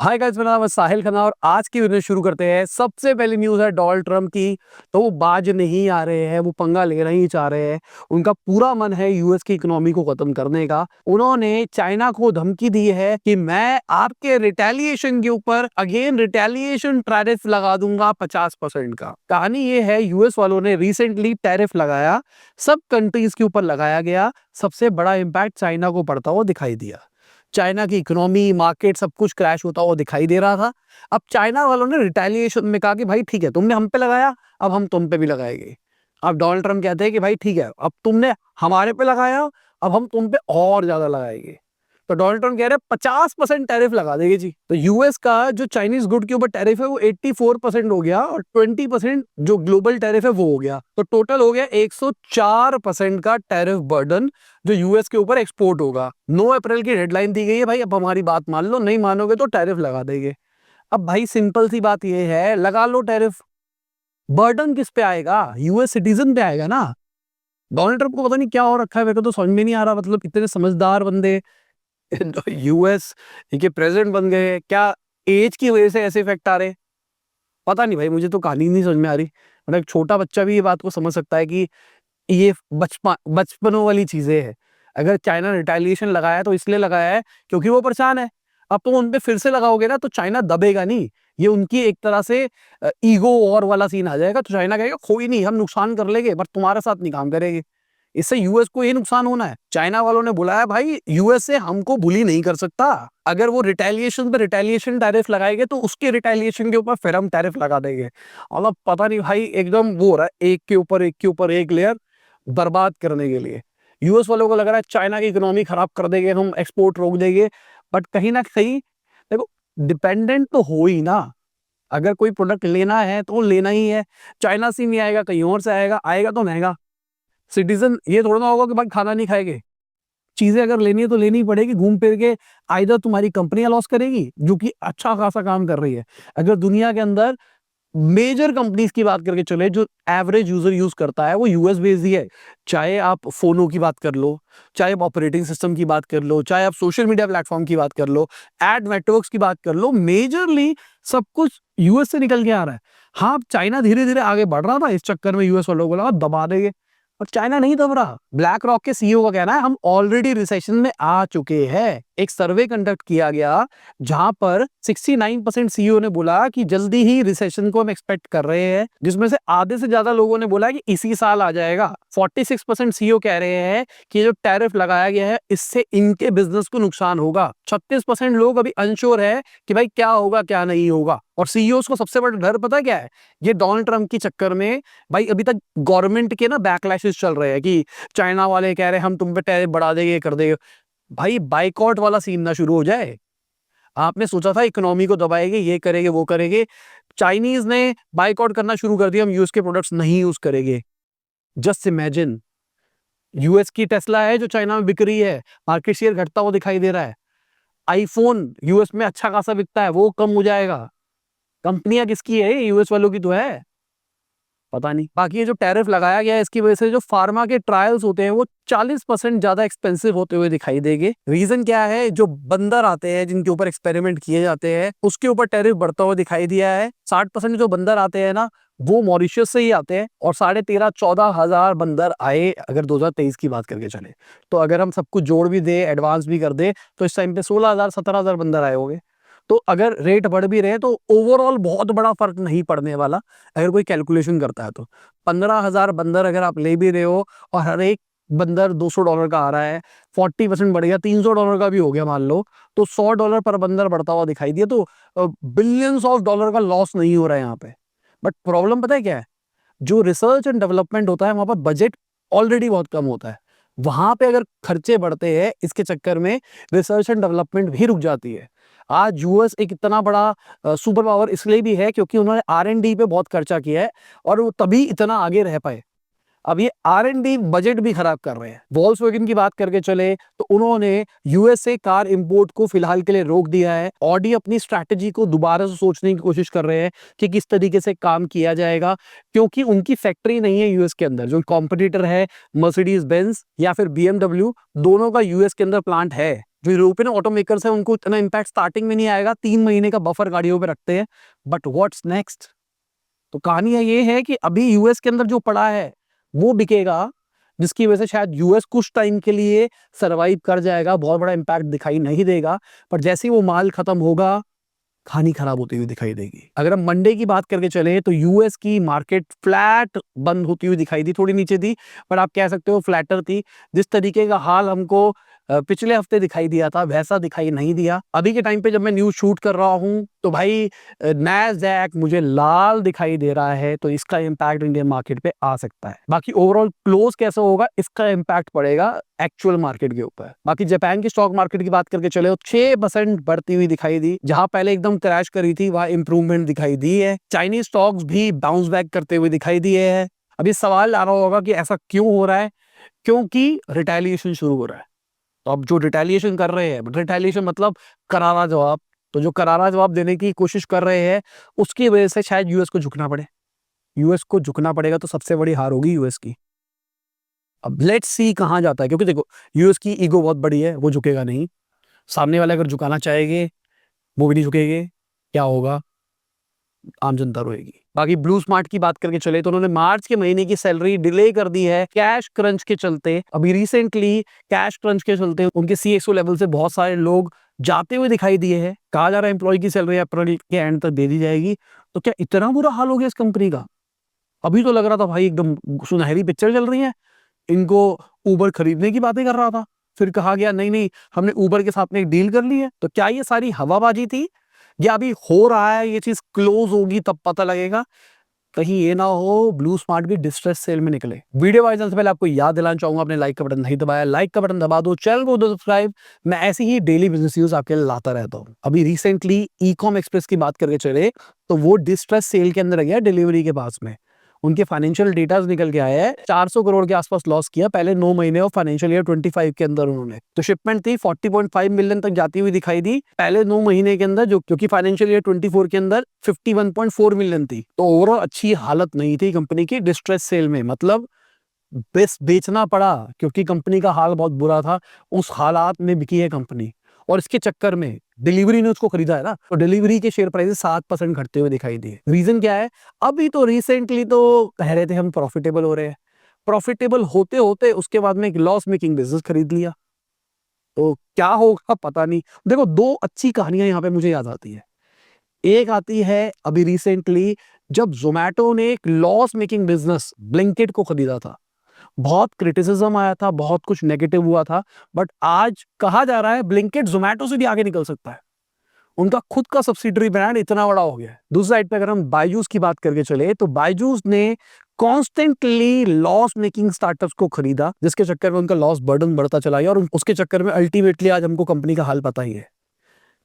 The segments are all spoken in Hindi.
हाय गाइस, मेरा नाम है साहिल खन्ना और आज की वीडियो शुरू करते हैं। सबसे पहली न्यूज़ है डोनाल्ड ट्रम्प की। तो वो बाज नहीं आ रहे हैं, वो पंगा लेना ही चाह रहे हैं। उनका पूरा मन है यूएस की इकोनॉमी को खत्म करने का। उन्होंने चाइना को धमकी दी है कि मैं आपके रिटेलिएशन के ऊपर अगेन रिटेलिएशन टैरिफ लगा दूंगा 50% का। कहानी ये है, यूएस वालों ने रिसेंटली टैरिफ लगाया, सब कंट्रीज के ऊपर लगाया गया। सबसे बड़ा इम्पैक्ट चाइना को पड़ता हुआ दिखाई दिया। चाइना की इकोनॉमी, मार्केट सब कुछ क्रैश होता हुआ दिखाई दे रहा था। अब चाइना वालों ने रिटेलिएशन में कहा कि भाई ठीक है, तुमने हम पे लगाया, अब हम तुम पे भी लगाएंगे। अब डोनाल्ड ट्रम्प कहते हैं कि भाई ठीक है, अब तुमने हमारे पे लगाया, अब हम तुम पे और ज्यादा लगाएंगे। तो डोनाल्ड ट्रम्प कह रहे हैं 50% टैरिफ लगा देंगे जी। तो यूएस का जो चाइनीज गुड के ऊपर टैरिफ है वो 84% हो गया और 20% जो ग्लोबल टैरिफ है वो हो गया। तो टोटल हो गया 104% का टैरिफ बर्डन जो यूएस के ऊपर एक्सपोर्ट होगा। 9 अप्रैल की डेडलाइन दी गई है भाई, अब हमारी बात मान लो, नहीं मानोगे तो टैरिफ लगा देंगे। अब भाई सिंपल सी बात ये है, लगा लो टैरिफ। बर्डन किस पे आएगा? यूएस सिटीजन पे आएगा ना। डोनाल्ड ट्रम्प को पता नहीं क्या हो रखा है, मेरे को तो समझ में नहीं आ रहा। मतलब इतने समझदार बंदे यूएस के प्रेसिडेंट बन गए, क्या एज की वजह से ऐसे इफेक्ट आ रहे? पता नहीं भाई, मुझे तो कहानी नहीं समझ में आ रही। मतलब एक छोटा बच्चा भी ये बात को समझ सकता है कि ये बचपनों वाली चीजें हैं। अगर चाइना ने रिटेलिएशन लगाया तो इसलिए लगाया है क्योंकि वो परेशान है। अब तुम उन पे फिर से लगाओगे ना तो चाइना दबेगा नहीं। ये उनकी एक तरह से ईगो वॉर वाला सीन आ जाएगा। तो चाइना कहेगा कोई नहीं, हम नुकसान कर लेंगे पर तुम्हारे साथ नहीं काम करेंगे। इससे यूएस को ये नुकसान होना है। चाइना वालों ने बोला है भाई, यूएस से हमको बुली नहीं कर सकता। अगर वो रिटेलिएशन पे रिटेलिएशन टैरिफ लगाएंगे तो उसके रिटेलिएशन के ऊपर फिर हम टैरिफ लगा देंगे। मतलब पता नहीं भाई, एकदम वो हो रहा है, एक के ऊपर एक के ऊपर एक लेयर बर्बाद करने के लिए। यूएस वालों को लग रहा है चाइना की इकोनॉमी खराब कर देंगे, हम एक्सपोर्ट रोक देंगे। बट कहीं ना कहीं देखो, डिपेंडेंट तो हो ही ना। अगर कोई प्रोडक्ट लेना है तो लेना ही है। चाइना से नहीं आएगा, कहीं और से आएगा, आएगा तो महंगा। सिटीजन ये थोड़ा ना होगा कि भाई खाना नहीं खाएंगे। चीजें अगर लेनी है तो लेनी ही पड़ेगी। घूम फिर के आइदर तुम्हारी कंपनियां लॉस करेगी जो कि अच्छा खासा काम कर रही है। अगर दुनिया के अंदर मेजर कंपनीज की बात करके चले, जो एवरेज यूजर यूज करता है वो यूएस बेस्ड ही है। चाहे आप फोनो की बात कर लो, चाहे आप ऑपरेटिंग सिस्टम की बात कर लो, चाहे आप सोशल मीडिया प्लेटफॉर्म की बात कर लो, एड नेटवर्क्स की बात कर लो, मेजरली सब कुछ यूएस से निकल के आ रहा है। हाँ, चाइना धीरे धीरे आगे बढ़ रहा था, इस चक्कर में यूएस वालों को लगा दबा देंगे। और चाइना नहीं दब रहा। ब्लैक रॉक के सीईओ का कहना है हम ऑलरेडी रिसेशन में आ चुके हैं। एक सर्वे कंडक्ट किया गया जहां पर 69% सीईओ ने बोला कि जल्दी ही रिसेशन को हम एक्सपेक्ट कर रहे हैं, जिसमें से आधे से ज्यादा लोगों ने बोला कि इसी साल आ जाएगा। 46% सीईओ कह रहे हैं कि जो टैरिफ लगाया गया है इससे इनके बिजनेस को नुकसान होगा। 36% लोग अभी अनश्योर है कि भाई क्या होगा क्या नहीं होगा। और सीईओ को सबसे बड़ा डर पता क्या है? ये डोनाल्ड ट्रम्प के चक्कर में भाई अभी तक गवर्नमेंट के ना बैकलैशेस चल रहे हैं कि चाइना वाले कह रहे हैं हम तुम पे टैरिफ बढ़ा देंगे, कर देंगे। भाई बाइकआउट वाला सीन ना शुरू हो जाए। आपने सोचा था इकोनॉमी को दबाएंगे, ये करेंगे वो करेंगे, चाइनीज ने बाइकआउट करना शुरू कर दिया, हम यूएस के प्रोडक्ट्स नहीं यूज करेंगे। जस्ट इमेजिन, यूएस की टेस्ला है जो चाइना में बिक रही है, मार्केट शेयर घटता हुआ दिखाई दे रहा है। आईफोन यूएस में अच्छा खासा बिकता है, वो कम हो जाएगा। कंपनियां किसकी है? यूएस वालों की तो है। पता नहीं। बाकी ये जो टैरिफ लगाया गया है इसकी वजह से जो फार्मा के ट्रायल्स होते हैं वो 40% ज्यादा एक्सपेंसिव होते हुए दिखाई देंगे। रीजन क्या है? जो बंदर आते हैं जिनके ऊपर एक्सपेरिमेंट किए जाते हैं उसके ऊपर टैरिफ बढ़ता हुआ दिखाई दिया है। 60% जो बंदर आते हैं ना वो मॉरिशस से ही आते हैं और 13,500-14,000 बंदर आए अगर 2023 की बात करके चले तो। अगर हम सब कुछ जोड़ भी दे, एडवांस भी कर दे तो इस टाइम पे 16,000-17,000 बंदर आए होंगे। तो अगर रेट बढ़ भी रहे तो ओवरऑल बहुत बड़ा फर्क नहीं पड़ने वाला अगर कोई कैलकुलेशन करता है तो। 15,000 बंदर अगर आप ले भी रहे हो और हर एक बंदर $200 का आ रहा है, 40% बढ़ गया, $300 का भी हो गया मान लो, तो $100 पर बंदर बढ़ता हुआ दिखाई दिया। तो बिलियंस ऑफ डॉलर का लॉस नहीं हो रहा है यहाँ पे। बट प्रॉब्लम पता है क्या है? जो रिसर्च एंड डेवलपमेंट होता है वहां पर बजट ऑलरेडी बहुत कम होता है। वहां पे अगर खर्चे बढ़ते हैं इसके चक्कर में रिसर्च एंड डेवलपमेंट भी रुक जाती है। आज यूएस एक इतना बड़ा सुपर पावर इसलिए भी है क्योंकि उन्होंने आर एंड डी पे बहुत खर्चा किया है और वो तभी इतना आगे रह पाए। अब ये R&D बजट भी खराब कर रहे हैं। वॉल्क्सवैगन की बात करके चले तो उन्होंने यूएसए कार इंपोर्ट को फिलहाल के लिए रोक दिया है। ऑडी अपनी स्ट्रैटेजी को दोबारा से सोचने की कोशिश कर रहे हैं कि किस तरीके से काम किया जाएगा, क्योंकि उनकी फैक्ट्री नहीं है यूएस के अंदर। जो कॉम्पिटिटर है मर्सिडीज बेंज या फिर BMW, दोनों का यूएस के अंदर प्लांट है। जो यूरोपियन ऑटोमेकर्स है उनको इतना इंपैक्ट स्टार्टिंग में नहीं आएगा, 3 महीने का बफर गाड़ियों पे रखते हैं। But what's next? तो कहानी ये है कि अभी यूएस के अंदर जो पड़ा है वो बिकेगा, जिसकी वजह से शायद यूएस कुछ टाइम के लिए सरवाइव कर जाएगा, बहुत बड़ा इंपैक्ट दिखाई नहीं देगा। पर जैसे ही वो माल खत्म होगा, कहानी खराब होती हुई दिखाई देगी। अगर हम मंडे की बात करके चले तो यूएस की मार्केट फ्लैट बंद होती हुई दिखाई दी, थोड़ी नीचे थी पर आप कह सकते हो फ्लैटर थी। जिस तरीके का हाल हमको पिछले हफ्ते दिखाई दिया था वैसा दिखाई नहीं दिया। अभी के टाइम पे जब मैं न्यूज शूट कर रहा हूं तो भाई नैस्डैक मुझे लाल दिखाई दे रहा है, तो इसका इंपैक्ट इंडियन मार्केट पे आ सकता है। बाकी ओवरऑल क्लोज कैसा होगा इसका इंपैक्ट पड़ेगा एक्चुअल मार्केट के ऊपर। बाकी जापान की स्टॉक मार्केट की बात करके चले तो 6% बढ़ती हुई दिखाई दी, जहां पहले एकदम क्रैश करी थी वहां इंप्रूवमेंट दिखाई दी है। चाइनीज स्टॉक्स भी बाउंस बैक करते हुए दिखाई दिए हैं। अभी सवाल आ रहा होगा कि ऐसा क्यों हो रहा है? क्योंकि रिटेलिएशन शुरू हो रहा है। तो अब जो रिटेलिएशन कर रहे हैं, रिटेलिएशन मतलब करारा जवाब, तो जो करारा जवाब देने की कोशिश कर रहे हैं उसकी वजह से शायद यूएस को झुकना पड़े। यूएस को झुकना पड़ेगा तो सबसे बड़ी हार होगी यूएस की। अब लेट्स सी कहां जाता है, क्योंकि देखो यूएस की ईगो बहुत बड़ी है, वो झुकेगा नहीं। सामने वाले अगर झुकाना चाहेंगे वो भी नहीं झुकेंगे। क्या होगा? आम जनता रोएगी। बाकी ब्लू स्मार्ट की बात करके चले तो उन्होंने मार्च के महीने की सैलरी डिले कर दी है कैश क्रंच के चलते। अभी रिसेंटली कैश क्रंच के चलते उनके सीएक्सओ लेवल से बहुत सारे लोग जाते हुए दिखाई दिए हैं। कहा जा रहा है एम्प्लॉय की सैलरी अप्रैल के एंड तक दे दी जाएगी। तो क्या इतना बुरा हाल हो गया इस कंपनी का? अभी तो लग रहा था भाई एकदम सुनहरी पिक्चर चल रही है, इनको उबर खरीदने की बातें कर रहा था। फिर कहा गया नहीं नहीं हमने उबर के साथ में एक डील कर ली है। तो क्या ये सारी हवाबाजी थी या अभी हो रहा है ये चीज क्लोज होगी तब पता लगेगा? कहीं ये ना हो ब्लू स्मार्ट भी डिस्ट्रेस सेल में निकले। वीडियो वाइज से पहले आपको याद दिलाना चाहूंगा, अपने लाइक का बटन नहीं दबाया, लाइक का बटन दबा दो, चैनल को दो सब्सक्राइब। मैं ऐसे ही डेली बिजनेस न्यूज आपके लिए लाता रहता हूँ। अभी रिसेंटली ईकॉम एक्सप्रेस की बात करके चले तो वो डिस्ट्रेस सेल के अंदर गया डिलीवरी के पास में। उनके फाइनेंशियल डेटा निकल के आया है, 400 करोड़ के आसपास लॉस किया पहले 9 महीने और फाइनेंशियल ईयर 25 के अंदर उन्होंने। तो शिपमेंट थी 40.5 मिलियन तक जाती हुई दिखाई दी पहले 9 महीने के अंदर, जो क्योंकि फाइनेंशियल ईयर 24 के अंदर 51.4 मिलियन थी। तो ओवरऑल अच्छी हालत नहीं थी कंपनी की डिस्ट्रेस सेल में, मतलब बेस बेचना पड़ा क्योंकि कंपनी का हाल बहुत बुरा था। उस हालात में बिकी है कंपनी और इसके चक्कर में डिलीवरी ने उसको खरीदा है ना, तो डिलीवरी के शेयर प्राइसेस 7% घटते हुए दिखाई दिए। रीजन क्या है? अभी तो रिसेंटली तो कह रहे थे हम प्रॉफिटेबल हो रहे हैं, प्रॉफिटेबल होते होते उसके बाद में एक लॉस मेकिंग बिजनेस खरीद लिया। तो क्या होगा पता नहीं। देखो दो अच्छी कहानियां यहाँ पे मुझे याद आती है। एक आती है अभी रिसेंटली जब जोमैटो ने एक लॉस मेकिंग बिजनेस ब्लिंकिट को खरीदा था, बहुत क्रिटिसिज्म आया था, बहुत कुछ नेगेटिव हुआ था। बट आज कहा जा रहा है ब्लिंकिट जोमैटो से भी आगे निकल सकता है। उनका खुद का सब्सिडरी ब्रांड इतना बड़ा हो गया है। दूसरी साइड पे अगर हम बायजूस की बात करके चले तो बायजूस ने कॉन्स्टेंटली लॉस मेकिंग स्टार्टअप्स को खरीदा, जिसके चक्कर में उनका लॉस बर्डन बढ़ता चला गया और उसके चक्कर में अल्टीमेटली आज हमको कंपनी का हाल पता ही है।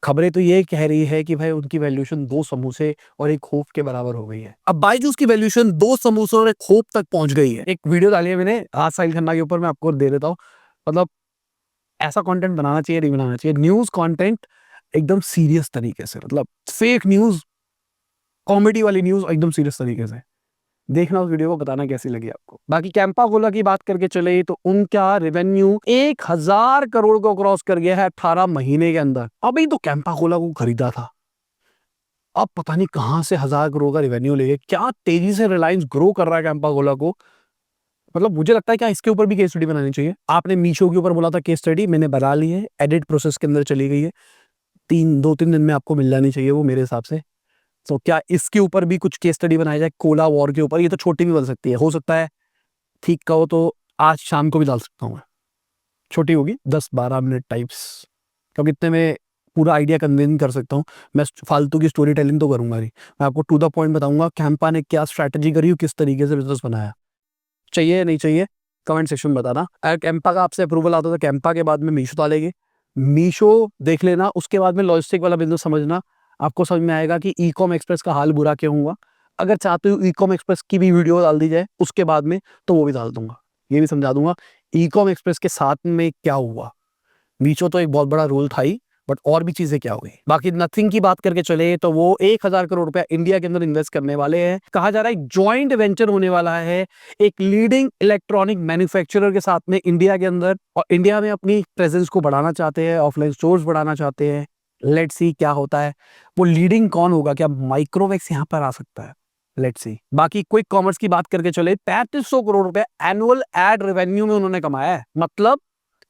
खबरें तो ये कह रही है कि भाई उनकी वैल्यूएशन 2 समोसे और एक खोप के बराबर हो गई है। अब बायजूस की वैल्यूएशन 2 समोसों और एक खोप तक पहुंच गई है। एक वीडियो डाली है मैंने आज साहिल खन्ना के ऊपर, मैं आपको दे देता हूँ। मतलब ऐसा कंटेंट बनाना चाहिए नहीं बनाना चाहिए? न्यूज कंटेंट एकदम सीरियस तरीके से, मतलब फेक न्यूज, कॉमेडी वाली न्यूज एकदम सीरियस तरीके से देखना। उस वीडियो को बताना कैसी लगी आपको। बाकी कैंपा कोला की बात करके चले तो उनका रेवेन्यू 1000 करोड़ को क्रॉस कर गया है 18 महीने के अंदर। अभी तो कैंपा कोला को खरीदा था, अब पता नहीं कहां से 1000 करोड़ का रेवेन्यू ले गए। क्या तेजी से रिलायंस ग्रो कर रहा है कैंपा कोला को। मतलब मुझे लगता है क्या इसके ऊपर भी केस स्टडी बनानी चाहिए। आपने मीशो के ऊपर बोला था केस स्टडी, मैंने बना ली है, एडिट प्रोसेस के अंदर चली गई है, 2-3 दिन में आपको मिल जानी चाहिए वो मेरे हिसाब से। तो क्या इसके ऊपर भी कुछ केस स्टडी बनाई जाए कोला वॉर के ऊपर? ये तो छोटी भी बन सकती है, हो सकता है ठीक कहो तो आज शाम को भी डाल सकता हूँ मैं। छोटी होगी 10-12 मिनट टाइप्स, क्योंकि इतने में पूरा आइडिया कन्वे नहीं कर सकता हूँ मैं। फालतू की स्टोरी टेलिंग तो करूंगा नहीं, मैं आपको टू द पॉइंट बताऊंगा कैंपा ने क्या स्ट्रैटेजी करी, किस तरीके से बिजनेस बनाया। चाहिए या नहीं चाहिए कमेंट सेक्शन में बताना। अगर कैंपा का आपसे अप्रूवल आता तो कैंपा के बाद में मीशो डालेंगे, मीशो देख लेना, उसके बाद में लॉजिस्टिक वाला बिजनेस समझना। आपको समझ में आएगा कि ई कॉम एक्सप्रेस का हाल बुरा क्यों हुआ। अगर चाहते हो ई-कॉम एक्सप्रेस की भी वीडियो डाल दी जाए उसके बाद में, तो वो भी डाल दूंगा। ये भी समझा दूंगा ई-कॉम एक्सप्रेस के साथ में क्या हुआ। मीशो तो एक बहुत बड़ा रोल था ही, बट और भी चीजें क्या हो गई। बाकी नथिंग की बात करके चले तो वो 1000 करोड़ रुपया इंडिया के अंदर इन्वेस्ट करने वाले हैं। कहा जा रहा है एक जॉइंट वेंचर होने वाला है एक लीडिंग इलेक्ट्रॉनिक मैन्युफैक्चरर के साथ में इंडिया के अंदर, और इंडिया में अपनी प्रेजेंस को बढ़ाना चाहते हैं, ऑफलाइन स्टोर्स बढ़ाना चाहते हैं। लेट्स सी क्या होता है, वो लीडिंग कौन होगा, क्या माइक्रोमैक्स यहाँ पर आ सकता है, लेट्स सी। बाकी क्विक कॉमर्स की बात करके चले 3500 करोड़ रुपए एनुअल एड रेवेन्यू में उन्होंने कमाया है। मतलब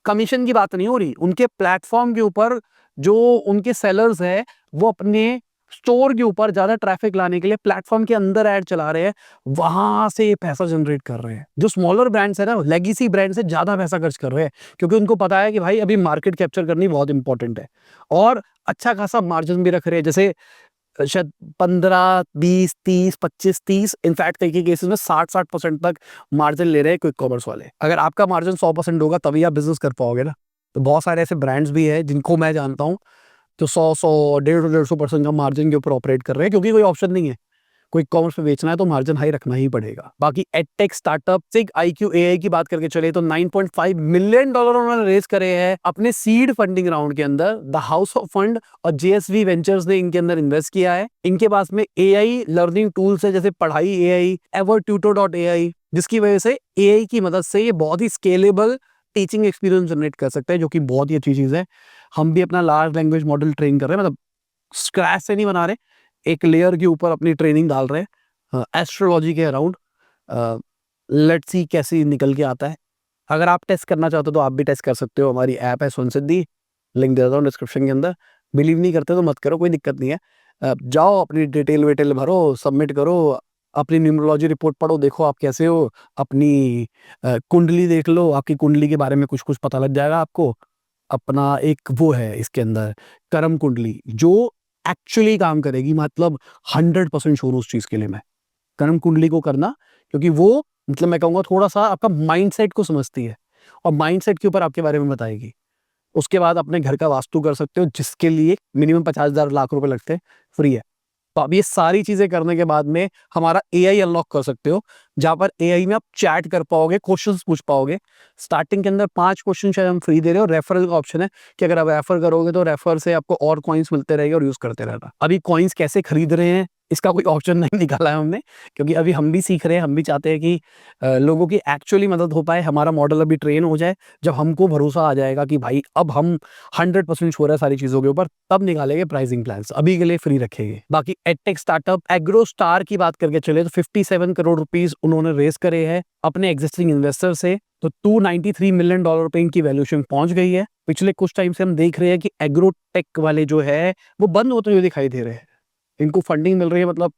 कमीशन की बात नहीं हो रही, उनके प्लेटफॉर्म के ऊपर जो उनके सेलर्स है वो अपने स्टोर के ऊपर ज्यादा ट्रैफिक लाने के लिए प्लेटफॉर्म के अंदर ऐड चला रहे हैं, वहां से ये पैसा जनरेट कर रहे हैं। जो स्मॉलर ब्रांड्स है ना, लेगेसी ब्रांड से ज्यादा पैसा खर्च कर रहे हैं, क्योंकि उनको पता है कि भाई अभी मार्केट कैप्चर करनी बहुत इंपॉर्टेंट है, और अच्छा खासा मार्जिन भी रख रहे हैं। जैसे शायद 15, 20, 30, 25, 30, इनफैक्ट कई के केसेस में 60% तक मार्जिन ले रहे हैं क्विक कॉमर्स वाले। अगर आपका मार्जिन 100% होगा तभी आप बिजनेस कर पाओगे ना। तो बहुत सारे ऐसे ब्रांड्स भी है जिनको मैं जानता हूँ जो 100, 150% का मार्जिन के ऊपर ऑपरेट कर रहे हैं, क्योंकि कोई ऑप्शन नहीं है। क्विक कॉमर्स पे बेचना है तो मार्जिन हाई रखना ही पड़ेगा। बाकी एडटेक स्टार्टअप सिग IQ AI की बात करके चले तो $9.5 मिलियन उन्होंने रेज करे हैं अपने सीड फंडिंग राउंड के अंदर। द हाउस ऑफ फंड और JSV वेंचर्स ने इनके अंदर इन्वेस्ट किया है। इनके पास में AI लर्निंग टूल्स है, जैसे पढ़ाई AI, evertutor.ai, जिसकी वजह से AI की मदद से ये बहुत ही स्केलेबल टीचिंग एक्सपीरियंस जनरेट कर सकता है, जो कि बहुत ही अच्छी चीज है। हम भी अपना लार्ज लैंग्वेज मॉडल ट्रेन कर रहे हैं, मतलब स्क्रैच से नहीं बना रहे, एक लेयर के ऊपर अपनी ट्रेनिंग डाल रहे हैं एस्ट्रोलॉजी के अराउंड। लेट्स सी कैसे निकल के आता है। अगर आप टेस्ट करना चाहते हो तो आप भी टेस्ट कर सकते हो। हमारी ऐप है सुनसिद्धि, लिंक दे देता हूँ डिस्क्रिप्शन के अंदर। बिलीव नहीं करते तो मत करो, कोई दिक्कत नहीं है। जाओ अपनी डिटेल वेटेल भरो, सबमिट करो, अपनी न्यूमरोलॉजी रिपोर्ट पढ़ो, देखो आप कैसे हो, अपनी कुंडली देख लो, आपकी कुंडली के बारे में कुछ कुछ पता लग जाएगा आपको। अपना एक वो है इसके अंदर कर्म कुंडली, जो एक्चुअली काम करेगी, मतलब 100% श्योर उस चीज के लिए मैं कर्म कुंडली को करना, क्योंकि वो मतलब मैं कहूंगा थोड़ा सा आपका माइंडसेट को समझती है और माइंडसेट के ऊपर आपके बारे में बताएगी। उसके बाद अपने घर का वास्तु कर सकते हो, जिसके लिए मिनिमम 50,000 लाख रुपए लगते हैं, फ्री है। तो अब ये सारी चीजें करने के बाद में हमारा AI अनलॉक कर सकते हो, जहां पर AI में आप चैट कर पाओगे, क्वेश्चंस पूछ पाओगे। स्टार्टिंग के अंदर 5 क्वेश्चन शायद हम फ्री दे रहे हो, रेफरल का ऑप्शन है कि अगर आप रेफर करोगे तो रेफर से आपको और कॉइन्स मिलते रहेंगे और यूज करते रहना। अभी कॉइन्स कैसे खरीद रहे हैं इसका कोई ऑप्शन नहीं निकाला है हमने, क्योंकि अभी हम भी सीख रहे हैं। हम भी चाहते हैं कि लोगों की एक्चुअली मदद हो पाए, हमारा मॉडल अभी ट्रेन हो जाए। जब हमको भरोसा आ जाएगा कि भाई अब हम 100% श्योर है सारी चीजों के ऊपर, तब निकालेंगे प्राइसिंग प्लान्स, अभी के लिए फ्री रखेंगे। बाकी एडटेक स्टार्टअप एग्रो स्टार की बात करके चले तो 57 करोड़ रुपीस उन्होंने रेस करे हैं अपने एग्जिस्टिंग इन्वेस्टर से। तो $293 मिलियन पे इनकी वैल्यूएशन पहुंच गई है। पिछले कुछ टाइम से हम देख रहे हैं कि एग्रो टेक वाले जो है वो बंद होते हुए दिखाई दे रहे हैं। इनको फंडिंग मिल रही है, मतलब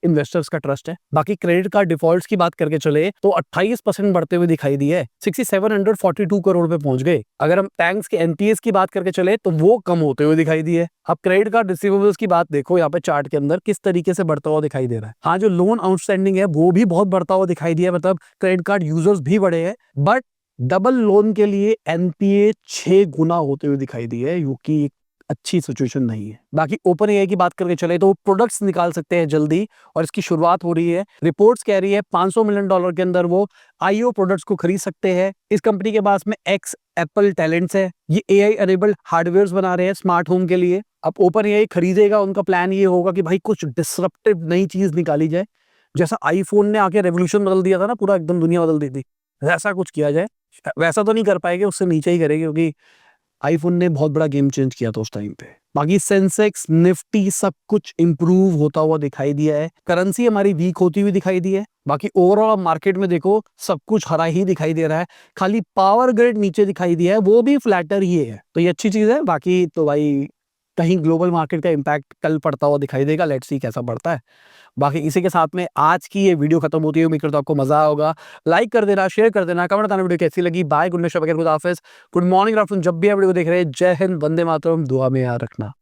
इन्वेस्टर्स का ट्रस्ट है। बाकी क्रेडिट कार्ड डिफॉल्ट्स की बात करके चले तो 28% बढ़ते हुए दिखाई दी है, 6742 करोड़ पे पहुंच गए। अगर हम टैंक्स के NPAs की बात करके चले तो वो कम होते हुए दिखाई दी है। अब क्रेडिट कार्ड रिसीवेबल्स की बात देखो यहाँ पे चार्ट के अंदर किस तरीके से बढ़ता हुआ दिखाई दे रहा है। हाँ, जो लोन आउटस्टैंडिंग है वो भी बहुत बढ़ता हुआ दिखाई दिया, मतलब क्रेडिट कार्ड यूजर्स भी बढ़े हैं, बट डबल लोन के लिए NPA 6 गुना होते हुए दिखाई दी है, जो कि अच्छी सिचुएशन नहीं है। बाकी ओपन AI की बात करके चले तो प्रोडक्ट्स निकाल सकते हैं जल्दी, और इसकी शुरुआत हो रही है। रिपोर्ट्स कह रही है $500 मिलियन के अंदर वो IO प्रोडक्ट्स को खरीद सकते हैं। इस कंपनी के पास में एक्स एप्पल टैलेंट्स है, ये AI एनेबल्ड हार्डवेयर बना रहे हैं स्मार्ट होम के लिए। अब ओपन AI खरीदेगा, उनका प्लान ये होगा कि भाई कुछ डिसरप्टिव नई चीज निकाली जाए, जैसा आईफोन ने आके रेवोल्यूशन बदल दिया था ना, पूरा एकदम दुनिया बदल दी थी, वैसा कुछ किया जाए। वैसा तो नहीं कर पाएंगे, उससे नीचे ही करेंगे, क्योंकि आईफोन ने बहुत बड़ा गेम चेंज किया था उस टाइम पे। बाकी सेंसेक्स निफ्टी सब कुछ इंप्रूव होता हुआ दिखाई दिया है। करेंसी हमारी वीक होती हुई दिखाई दी है। बाकी ओवरऑल मार्केट में देखो सब कुछ हरा ही दिखाई दे रहा है, खाली पावर ग्रिड नीचे दिखाई दिया है, वो भी फ्लैटर ही है, तो ये अच्छी चीज है। बाकी तो भाई कहीं ग्लोबल मार्केट का इम्पैक्ट कल पड़ता हुआ दिखाई देगा, लेट्स सी कैसा पड़ता है। बाकी इसी के साथ में आज की ये वीडियो खत्म होती है। उम्मीद करता हूं आपको मजा आया होगा। लाइक कर देना, शेयर कर देना, कमेंट बताना वीडियो कैसी लगी। बाय, गुड नाइट, खुदा हाफिज, गुड मॉर्निंग, आफ्टरनून, जब भी आप वीडियो देख रहे हैं। जय हिंद, वंदे मातरम, दुआ में याद रखना।